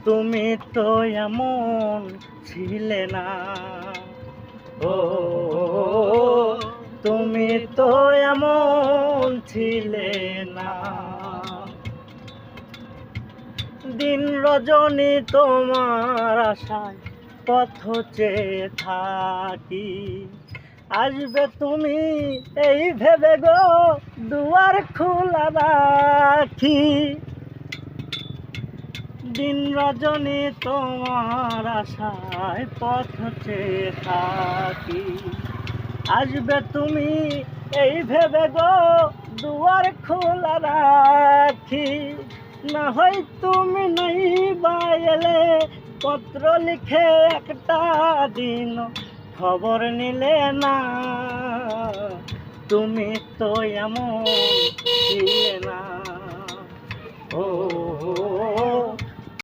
তুমি তো এমন ছিলে না, ও তুমি তো এমন ছিলে না। দিন রজনী তোমার আশায় পথ চেয়ে থাকি, আসবে তুমি এই ভেবে গো দুয়ার খোলা রাখি। দিন রজনী তোমার আশায় পথ চেয়ে থাকি, আসবে তুমি এই ভেবে গো দুয়ার খোলা রাখি। না হয় তুমি নাই বা এলে, পত্র লিখে একটা দিন খবর নিলে না। তুমি তো এমন ছিলে না, ও